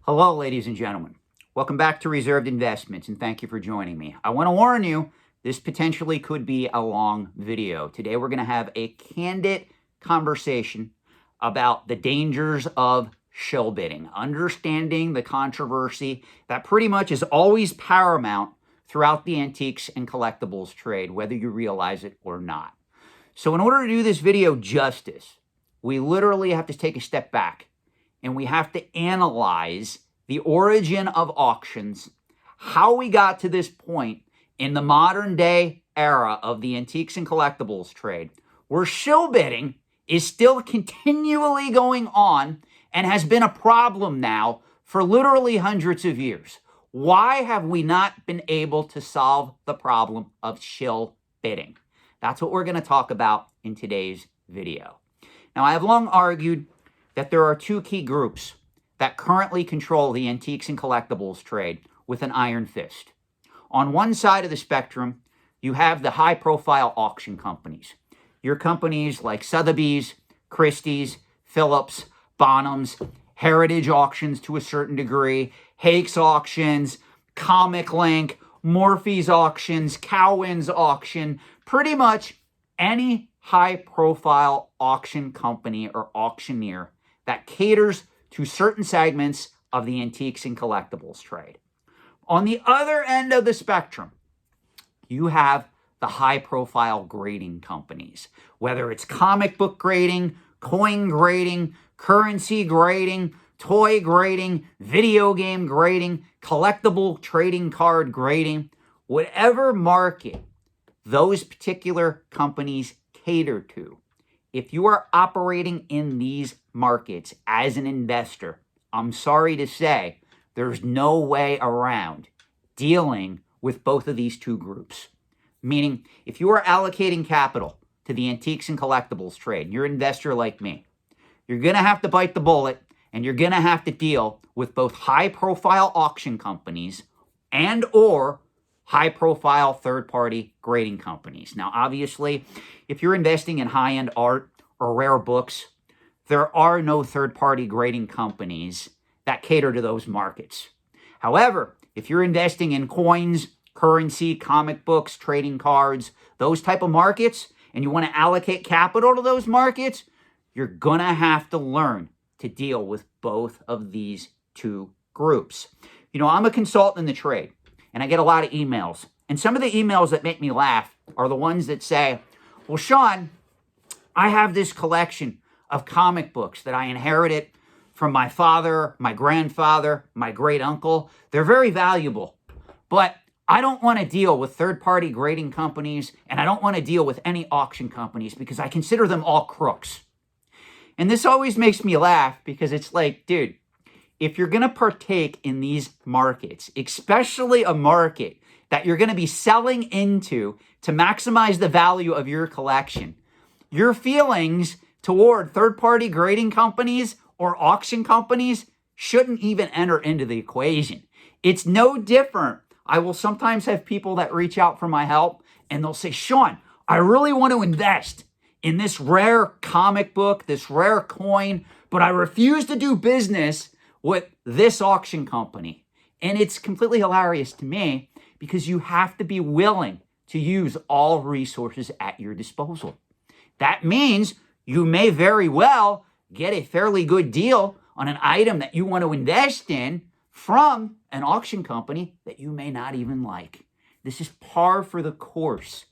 Hello, ladies and gentlemen. Welcome back to Reserved Investments, and thank you for joining me. I want to warn you, this potentially could be a long video. Today, we're going to have a candid conversation about the dangers of shill bidding, understanding the controversy that pretty much is always paramount throughout the antiques and collectibles trade, whether you realize it or not. So in order to do this video justice, we literally have to take a step back and we have to analyze the origin of auctions, how we got to this point in the modern day era of the antiques and collectibles trade, where shill bidding is still continually going on and has been a problem now for literally hundreds of years. Why have we not been able to solve the problem of shill bidding? That's what we're going to talk about in today's video. Now, I have long argued that there are two key groups that currently control the antiques and collectibles trade with an iron fist. On one side of the spectrum, you have the high-profile auction companies. Your companies like Sotheby's, Christie's, Phillips, Bonhams, Heritage Auctions to a certain degree, Hakes Auctions, Comic Link, Morphy's Auctions, Cowan's Auction, pretty much any high-profile auction company or auctioneer that caters to certain segments of the antiques and collectibles trade. On the other end of the spectrum, you have the high-profile grading companies, whether it's comic book grading, coin grading, currency grading, toy grading, video game grading, collectible trading card grading, whatever market those particular companies cater to. If you are operating in these markets as an investor, I'm sorry to say, there's no way around dealing with both of these two groups. Meaning, if you are allocating capital to the antiques and collectibles trade, you're an investor like me, you're going to have to bite the bullet and you're going to have to deal with both high-profile auction companies and or high-profile third-party grading companies. Now, obviously, if you're investing in high-end art or rare books, there are no third-party grading companies that cater to those markets. However, if you're investing in coins, currency, comic books, trading cards, those type of markets, and you want to allocate capital to those markets, you're going to have to learn to deal with both of these two groups. You know, I'm a consultant in the trade, and I get a lot of emails. And some of the emails that make me laugh are the ones that say, well, Sean, I have this collection of comic books that I inherited from my father, my grandfather, my great uncle. They're very valuable, but I don't want to deal with third-party grading companies, and I don't want to deal with any auction companies because I consider them all crooks. And this always makes me laugh because it's like, dude, if you're going to partake in these markets, especially a market that you're going to be selling into to maximize the value of your collection, your feelings toward third-party grading companies or auction companies shouldn't even enter into the equation. It's no different. I will sometimes have people that reach out for my help and they'll say, Sean, I really want to invest in this rare comic book, this rare coin, but I refuse to do business with this auction company. And it's completely hilarious to me because you have to be willing to use all resources at your disposal. That means you may very well get a fairly good deal on an item that you want to invest in from an auction company that you may not even like. This is par for the course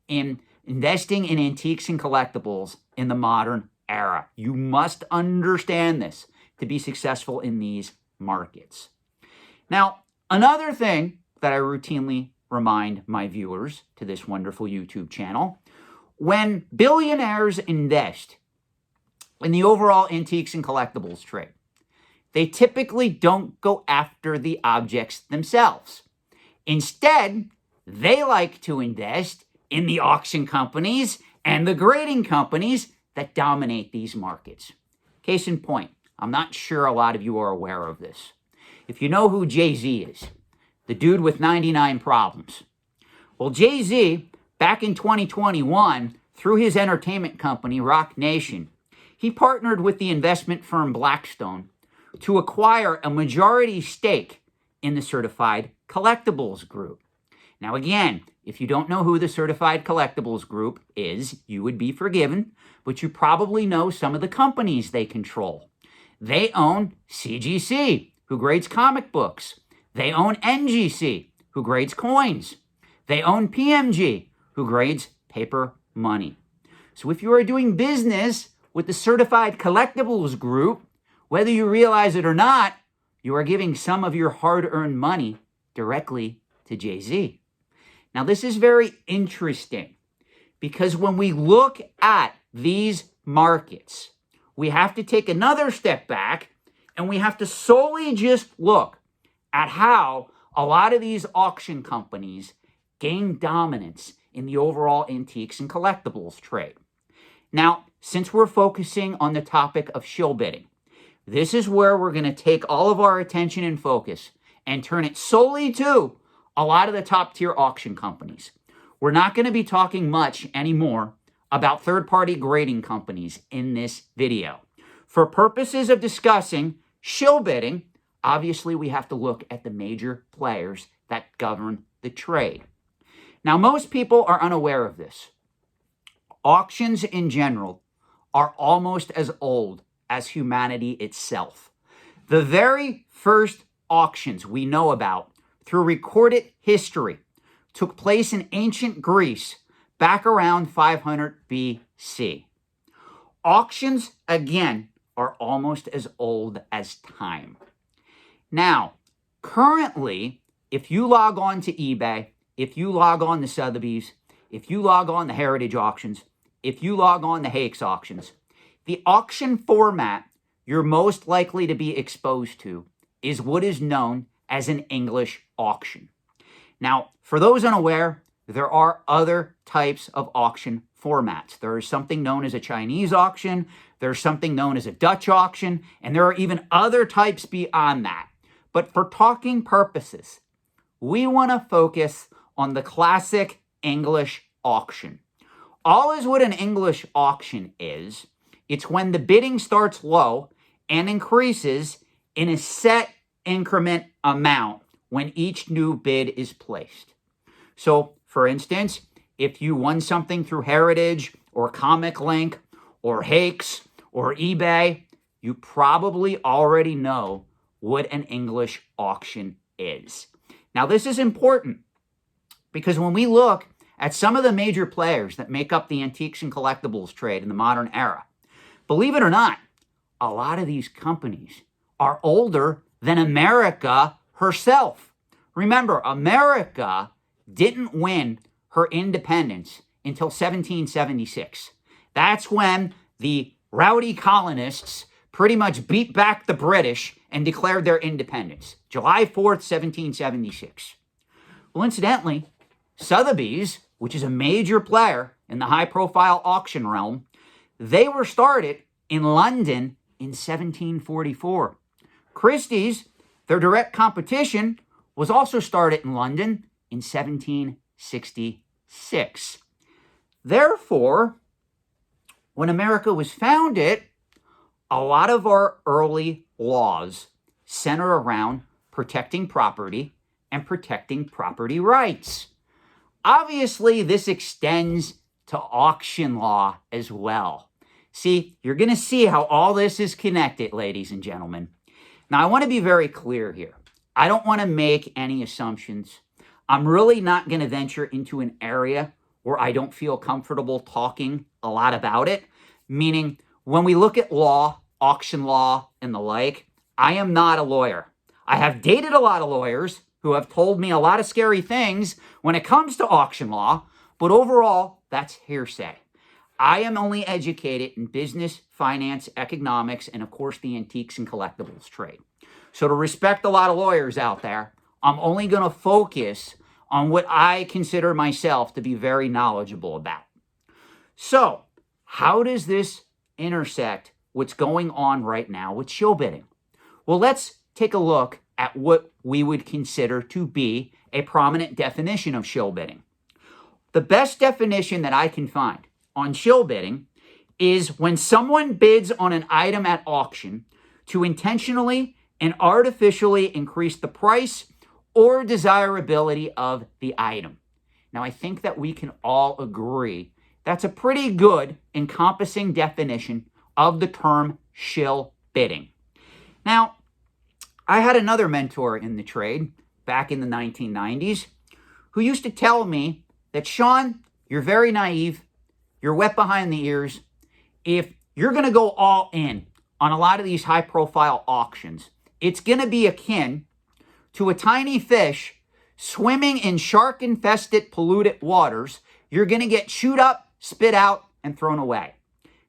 in investing in antiques and collectibles in the modern era. You must understand this to be successful in these markets. Now, another thing that I routinely remind my viewers to this wonderful YouTube channel, when billionaires invest in the overall antiques and collectibles trade, they typically don't go after the objects themselves. Instead, they like to invest in the auction companies and the grading companies that dominate these markets. Case in point, I'm not sure a lot of you are aware of this. If you know who Jay-Z is, the dude with 99 problems. Well, Jay-Z, back in 2021, through his entertainment company, Roc Nation, he partnered with the investment firm Blackstone, to acquire a majority stake in the Certified Collectibles Group. Now again, if you don't know who the Certified Collectibles Group is, you would be forgiven, but you probably know some of the companies they control. They own CGC, who grades comic books. They own NGC, who grades coins. They own PMG, who grades paper money. So if you are doing business with the Certified Collectibles Group, whether you realize it or not, you are giving some of your hard-earned money directly to Jay-Z. Now, this is very interesting because when we look at these markets, we have to take another step back and we have to solely just look at how a lot of these auction companies gain dominance in the overall antiques and collectibles trade. Now, since we're focusing on the topic of shill bidding, this is where we're going to take all of our attention and focus and turn it solely to a lot of the top tier auction companies. We're not going to be talking much anymore about third-party grading companies in this video. For purposes of discussing shill bidding, obviously we have to look at the major players that govern the trade. Now, most people are unaware of this. Auctions in general are almost as old as humanity itself. The very first auctions we know about through recorded history took place in ancient Greece back around 500 BC. Auctions, again, are almost as old as time. Now, currently, if you log on to eBay, if you log on to Sotheby's, if you log on to Heritage Auctions, if you log on to Hakes Auctions, the auction format you're most likely to be exposed to is what is known as an English auction. Now, for those unaware, there are other types of auction formats. There is something known as a Chinese auction, there's something known as a Dutch auction, and there are even other types beyond that. But for talking purposes, we want to focus on the classic English auction. All is what an English auction is. It's when the bidding starts low and increases in a set increment amount when each new bid is placed. So, for instance, if you won something through Heritage or Comic Link or Hakes or eBay, you probably already know what an English auction is. Now, this is important because when we look at some of the major players that make up the antiques and collectibles trade in the modern era, believe it or not, a lot of these companies are older than America herself. Remember, America didn't win her independence until 1776. That's when the rowdy colonists pretty much beat back the British and declared their independence. July 4th, 1776. Well, incidentally, Sotheby's, which is a major player in the high-profile auction realm, they were started in London in 1744. Christie's, their direct competition, was also started in London in 1766. Therefore, when America was founded, a lot of our early laws center around protecting property and protecting property rights. Obviously, this extends to auction law as well. See, you're going to see how all this is connected, ladies and gentlemen. Now, I want to be very clear here. I don't want to make any assumptions. I'm really not going to venture into an area where I don't feel comfortable talking a lot about it, meaning when we look at law, auction law, and the like, I am not a lawyer. I have dated a lot of lawyers who have told me a lot of scary things when it comes to auction law, but overall, that's hearsay. I am only educated in business, finance, economics, and of course the antiques and collectibles trade. So to respect a lot of lawyers out there, I'm only going to focus on what I consider myself to be very knowledgeable about. So, how does this intersect what's going on right now with shill bidding? Well, let's take a look at what we would consider to be a prominent definition of shill bidding. The best definition that I can find on shill bidding is when someone bids on an item at auction to intentionally and artificially increase the price or desirability of the item. Now, I think that we can all agree that's a pretty good encompassing definition of the term shill bidding. Now, I had another mentor in the trade back in the 1990s who used to tell me that, Sean, you're very naive, you're wet behind the ears. If you're going to go all in on a lot of these high-profile auctions, it's going to be akin to a tiny fish swimming in shark-infested, polluted waters. You're going to get chewed up, spit out, and thrown away.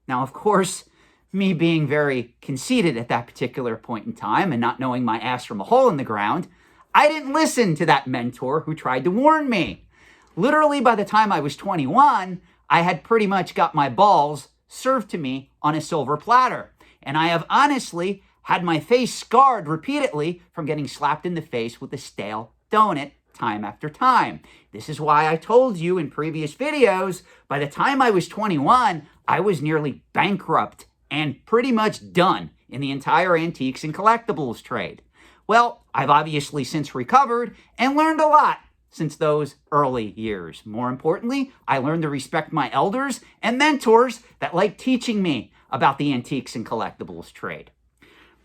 Now, of course, me being very conceited at that particular point in time and not knowing my ass from a hole in the ground, I didn't listen to that mentor who tried to warn me. Literally, by the time I was 21, I had pretty much got my balls served to me on a silver platter. And I have honestly had my face scarred repeatedly from getting slapped in the face with a stale donut time after time. This is why I told you in previous videos, by the time I was 21, I was nearly bankrupt and pretty much done in the entire antiques and collectibles trade. Well, I've obviously since recovered and learned a lot since those early years. More importantly, I learned to respect my elders and mentors that like teaching me about the antiques and collectibles trade.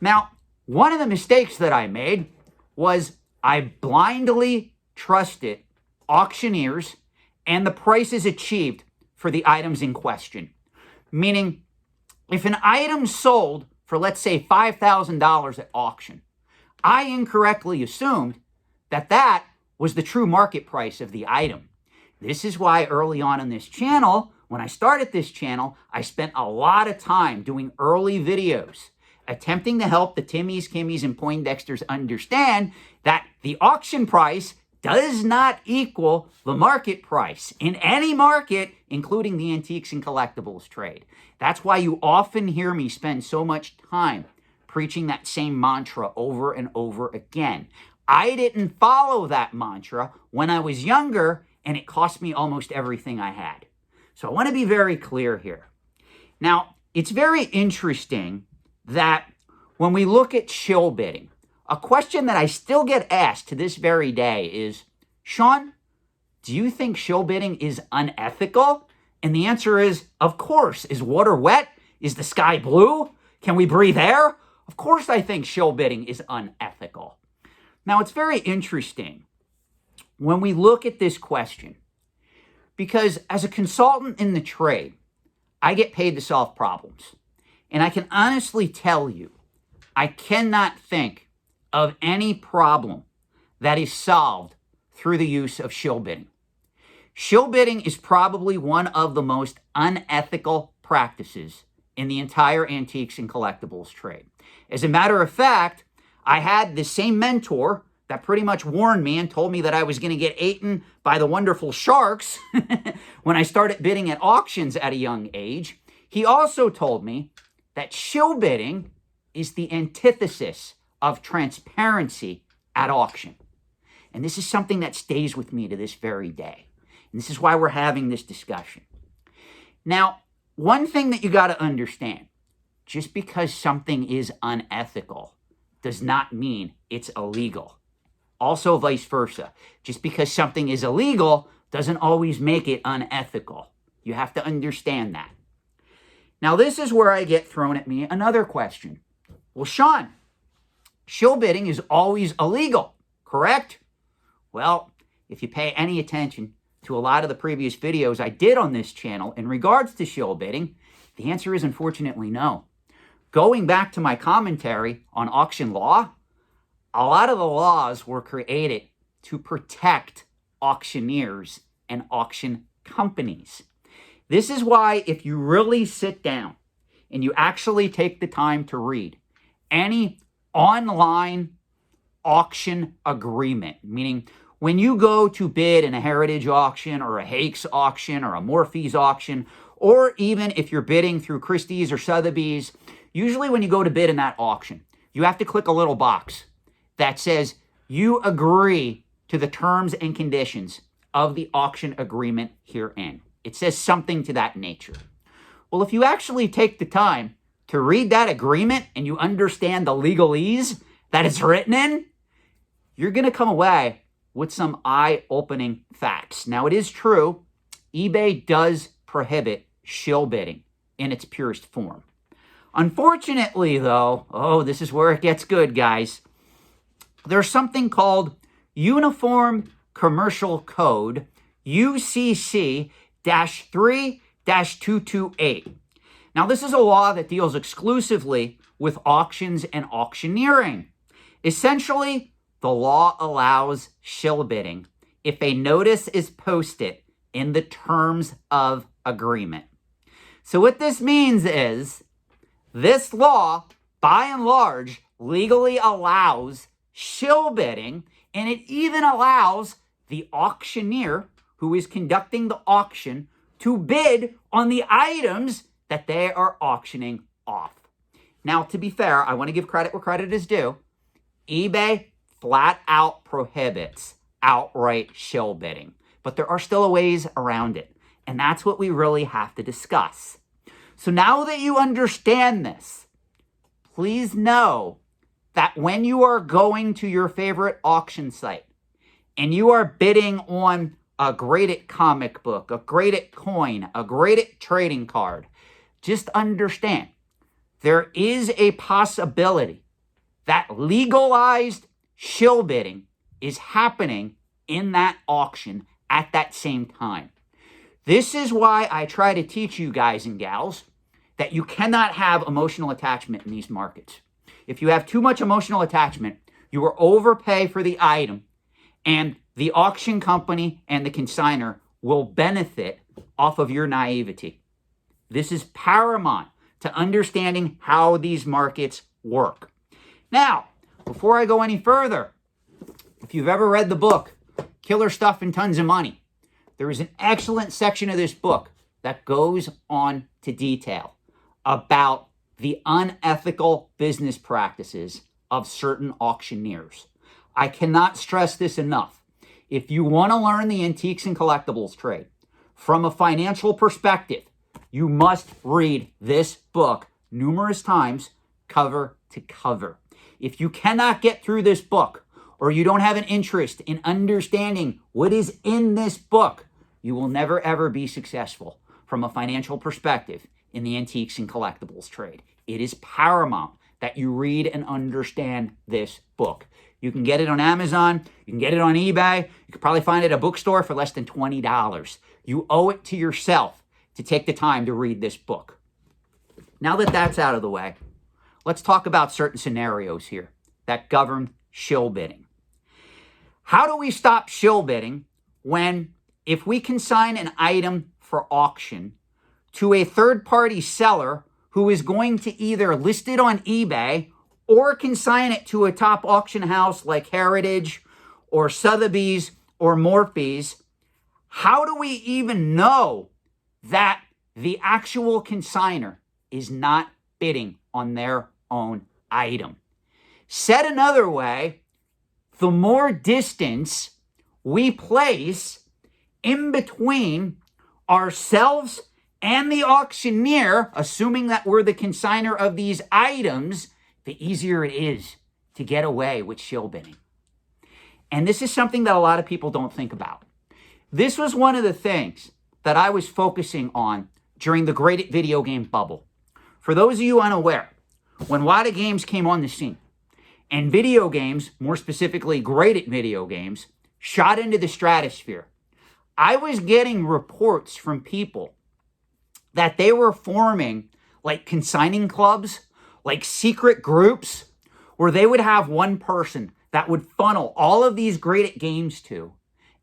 Now, one of the mistakes that I made was I blindly trusted auctioneers and the prices achieved for the items in question. Meaning, if an item sold for, let's say, $5,000 at auction, I incorrectly assumed that that was the true market price of the item. This is why early on in this channel, when I started this channel, I spent a lot of time doing early videos, attempting to help the Timmies, Kimmies, and Poindexters understand that the auction price does not equal the market price in any market, including the antiques and collectibles trade. That's why you often hear me spend so much time preaching that same mantra over and over again. I didn't follow that mantra when I was younger, and it cost me almost everything I had. So I want to be very clear here. Now, it's very interesting that when we look at shill bidding, a question that I still get asked to this very day is, Sean, do you think shill bidding is unethical? And the answer is, of course. Is water wet? Is the sky blue? Can we breathe air? Of course I think shill bidding is unethical. Now, it's very interesting when we look at this question, because as a consultant in the trade, I get paid to solve problems. And I can honestly tell you, I cannot think of any problem that is solved through the use of shill bidding. Shill bidding is probably one of the most unethical practices in the entire antiques and collectibles trade. As a matter of fact, I had the same mentor that pretty much warned me and told me that I was going to get eaten by the wonderful sharks when I started bidding at auctions at a young age. He also told me that shill bidding is the antithesis of transparency at auction. And this is something that stays with me to this very day. And this is why we're having this discussion. Now, one thing that you got to understand, just because something is unethical does not mean it's illegal. Also, vice versa. Just because something is illegal doesn't always make it unethical. You have to understand that. Now, this is where I get thrown at me another question. Well, Sean, shill bidding is always illegal, correct? Well, if you pay any attention to a lot of the previous videos I did on this channel in regards to shill bidding, the answer is unfortunately no. Going back to my commentary on auction law, a lot of the laws were created to protect auctioneers and auction companies. This is why if you really sit down and you actually take the time to read any online auction agreement, meaning when you go to bid in a heritage auction or a Hakes auction or a Morphy's auction, or even if you're bidding through Christie's or Sotheby's, usually when you go to bid in that auction, you have to click a little box that says you agree to the terms and conditions of the auction agreement herein. It says something to that nature. Well, if you actually take the time to read that agreement and you understand the legalese that it's written in, you're going to come away with some eye-opening facts. Now, it is true, eBay does prohibit shill bidding in its purest form. Unfortunately, though, this is where it gets good, guys. There's something called Uniform Commercial Code, UCC-3-228. Now, this is a law that deals exclusively with auctions and auctioneering. Essentially, the law allows shill bidding if a notice is posted in the terms of agreement. So what this means is this law, by and large, legally allows shill bidding, and it even allows the auctioneer who is conducting the auction to bid on the items that they are auctioning off. Now, to be fair, I want to give credit where credit is due. eBay flat out prohibits outright shill bidding, but there are still ways around it, and that's what we really have to discuss. So now that you understand this, please know that when you are going to your favorite auction site and you are bidding on a graded comic book, a graded coin, a graded trading card, just understand there is a possibility that legalized shill bidding is happening in that auction at that same time. This is why I try to teach you guys and gals that you cannot have emotional attachment in these markets. If you have too much emotional attachment, you will overpay for the item, and the auction company and the consignor will benefit off of your naivety. This is paramount to understanding how these markets work. Now, before I go any further, if you've ever read the book, Killer Stuff and Tons of Money, there is an excellent section of this book that goes on to detail about the unethical business practices of certain auctioneers. I cannot stress this enough. If you want to learn the antiques and collectibles trade from a financial perspective, you must read this book numerous times, cover to cover. If you cannot get through this book, or you don't have an interest in understanding what is in this book, you will never ever be successful from a financial perspective in the antiques and collectibles trade. It is paramount that you read and understand this book. You can get it on Amazon. You can get it on eBay. You can probably find it at a bookstore for less than $20. You owe it to yourself to take the time to read this book. Now that that's out of the way, let's talk about certain scenarios here that govern shill bidding. How do we stop shill bidding when, if we consign an item for auction to a third-party seller who is going to either list it on eBay or consign it to a top auction house like Heritage or Sotheby's or Morphe's, how do we even know that the actual consignor is not bidding on their own item? Said another way, the more distance we place in between ourselves and the auctioneer, assuming that we're the consignor of these items, the easier it is to get away with shill bidding. And this is something that a lot of people don't think about. This was one of the things that I was focusing on during the graded video game bubble. For those of you unaware, when WADA games came on the scene, and video games, more specifically graded video games, shot into the stratosphere, I was getting reports from people that they were forming like consigning clubs, like secret groups, where they would have one person that would funnel all of these graded games to,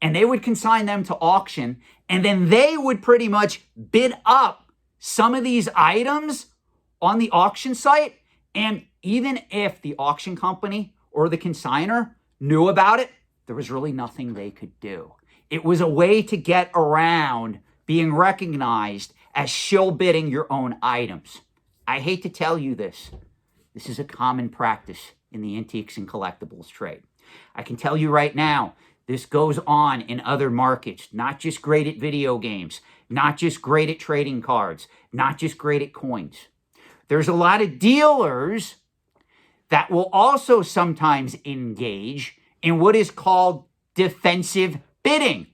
and they would consign them to auction, and then they would pretty much bid up some of these items on the auction site, and even if the auction company or the consignor knew about it, there was really nothing they could do. It was a way to get around being recognized as shill bidding your own items. I hate to tell you this. This is a common practice in the antiques and collectibles trade. I can tell you right now, this goes on in other markets, not just graded video games, not just graded trading cards, not just graded coins. There's a lot of dealers that will also sometimes engage in what is called defensive bidding,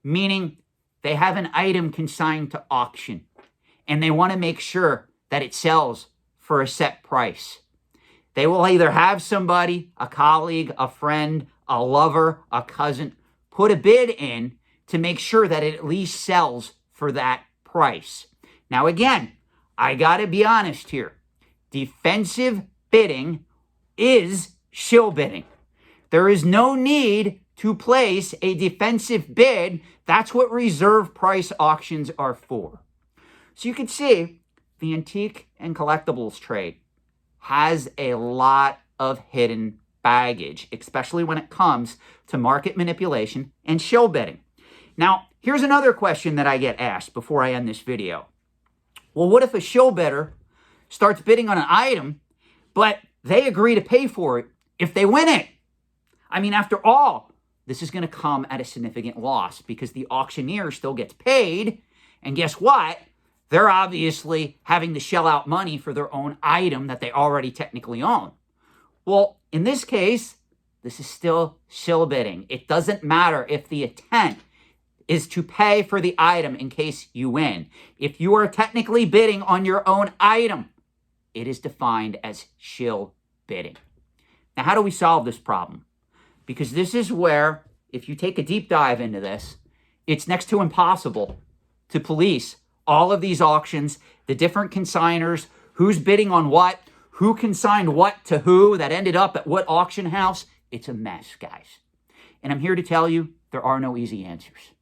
meaning they have an item consigned to auction and they want to make sure that it sells for a set price. They will either have somebody, a colleague, a friend, a lover, a cousin, put a bid in to make sure that it at least sells for that price. Now, again, I got to be honest here. Defensive bidding is shill bidding. There is no need to place a defensive bid. That's what reserve price auctions are for. So you can see the antique and collectibles trade has a lot of hidden baggage, especially when it comes to market manipulation and shill bidding. Now, here's another question that I get asked before I end this video. Well, what if a shill bidder starts bidding on an item, but they agree to pay for it if they win it? I mean, after all, this is going to come at a significant loss because the auctioneer still gets paid. And guess what? They're obviously having to shell out money for their own item that they already technically own. Well, in this case, this is still shill bidding. It doesn't matter if the intent is to pay for the item in case you win. If you are technically bidding on your own item, it is defined as shill bidding. Now, how do we solve this problem? Because this is where, if you take a deep dive into this, it's next to impossible to police all of these auctions, the different consigners, who's bidding on what, who consigned what to who, that ended up at what auction house. It's a mess, guys. And I'm here to tell you, there are no easy answers.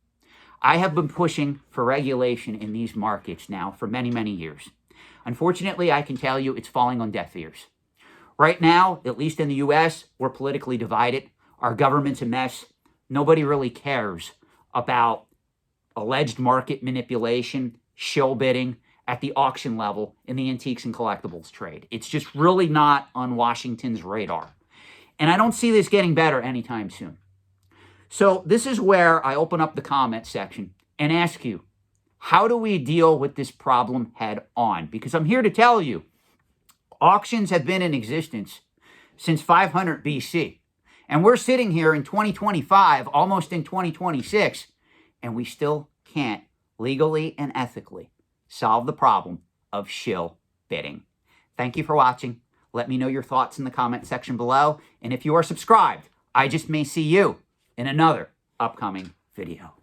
I have been pushing for regulation in these markets now for many, many years. Unfortunately, I can tell you it's falling on deaf ears. Right now, at least in the US, we're politically divided. Our government's a mess. Nobody really cares about alleged market manipulation, shill bidding at the auction level in the antiques and collectibles trade. It's just really not on Washington's radar. And I don't see this getting better anytime soon. So this is where I open up the comment section and ask you, how do we deal with this problem head on? Because I'm here to tell you, auctions have been in existence since 500 BC. And we're sitting here in 2025, almost in 2026, and we still can't legally and ethically solve the problem of shill bidding. Thank you for watching. Let me know your thoughts in the comment section below. And if you are subscribed, I just may see you in another upcoming video.